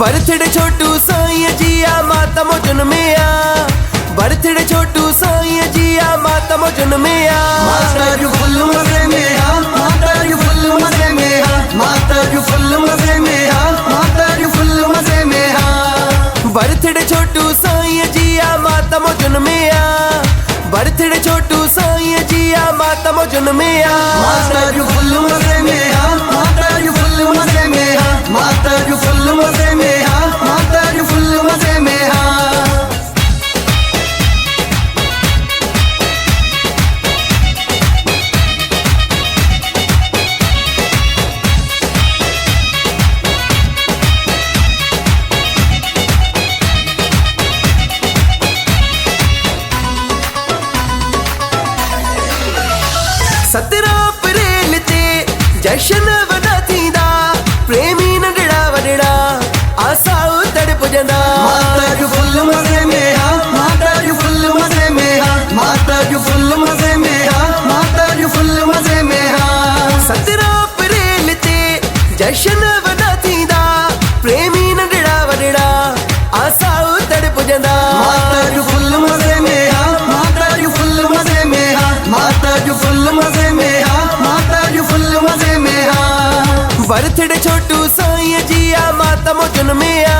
Birthday छोटू साईं जिया माता मोजन में आ। Birthday छोटू साईं जिया माता मोजन में आ। माता जो फुल मजे में आ, माता जो फुल मजे में आ, माता जो फुल मजे में आ, माता जो फुल मजे में आ। बर्थडे छोटू साईं जिया माता मोजन में आ। बर्थडे छोटू साईं जिया माता मोजन में आ। माता जो फुल मजे में आ, माता जो फुल मजे में आ, माता जो फुल मजे में आ, माता जो फुल मजे में आ। सतरा अप्रैल ते जशन वना थींदा, प्रेमी नंढड़ा वॾड़ा आसा उतड़ पुजंदा। माता जो फुल मजे में आ, माता जो फुल मजे में आ, माता जो फुल मजे में आ, माता जो फुल मजे में आ। सतरा अप्रैल ते जशन वना थींदा, प्रेमी नंढड़ा वॾड़ा आसा उतड़ पुजंदा। माता जो फुल मजे में आ, माता जो फुल मजे में आ, माता जो फुल मजे में आ, माता जो फुल मजे में आ। बर्थडे छोटू साईं जिया माता मोजन में आ।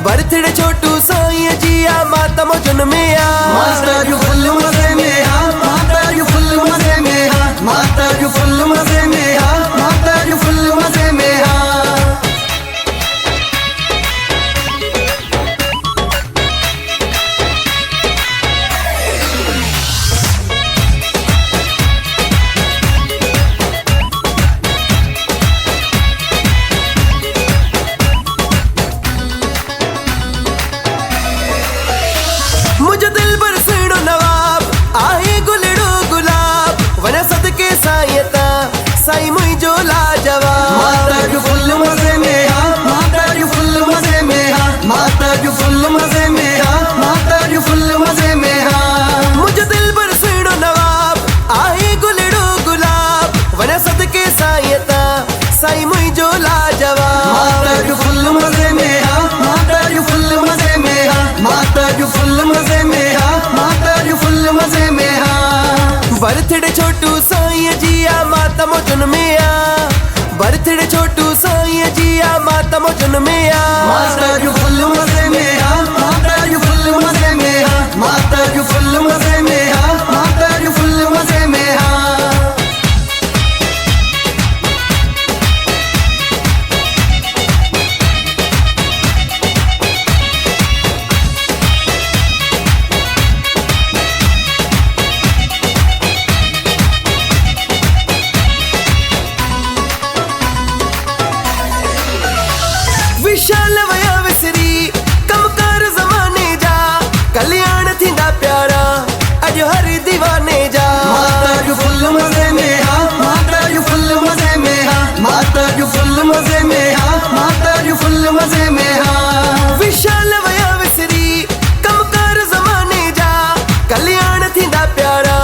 बर्थडे छोटू साईं जिया माता मोजन में आ। माता जो फुल मजे में आ, माता जो फुल मजे में आ, माता जो फुल मजे में आ, माता जो फुल मजे में आ। मुझे दिल भर सेड़ो नवाब आहे गुलड़ो गुलाब, वन सदके साईंता साईं मुझो लाजवाब। माता जो फुल मजे में आ, माता जो फुल मजे में आ, माता जो फुल मजे में आ, माता जो फुल मजे में आ। मुझे दिल भर सेड़ो नवाब आहे गुलड़ो गुलाब, वन सदके साईंता साईं मुझो लाजवाब। माता जो फुल मजे में आ, माता जो फुल मजे में आ, माता जो फुल मजे में आ, माता जो फुल मजे में आ। बर्थडे छोटू साईं जिया माता मोजन में आ। बर्थडे छोटू साईं जिया माता मोजन में आ। माता जो फुल मजे में आ, माता जो फुल मजे में आ, माता जो फुल मजे में आ, माता जो फुल मजे में आ। विशाल वया विसरी कमकार ज़माने जा, कल्याण थींदा प्यारा अॼु हर दीवाने जा। माता जो फुल मजे में आ, माता जो फुल मजे में आ, माता जो फुल मजे में आ, माता जो फुल मजे में आ। विशाल वया विसरी कमकार ज़माने जा, कल्याण थींदा प्यारा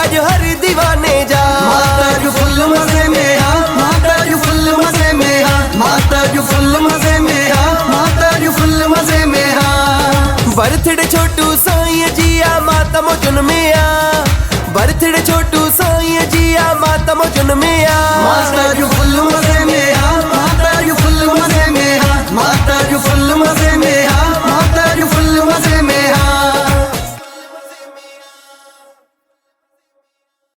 अॼु हर दीवाने जा। माता जो फुल मजे में आ, माता जो फुल मजे में आ, माता जो फुल मजे में आ, माता जो फुल मजे में आ। बर्थडे छोटू साईं जिया माता मोजन में आ। बर्थडे छोटू साईं जिया माता मोजन में आ। माता जो फुल मजे में आ, माता जो फुल मजे में आ, माता जो फुल मजे में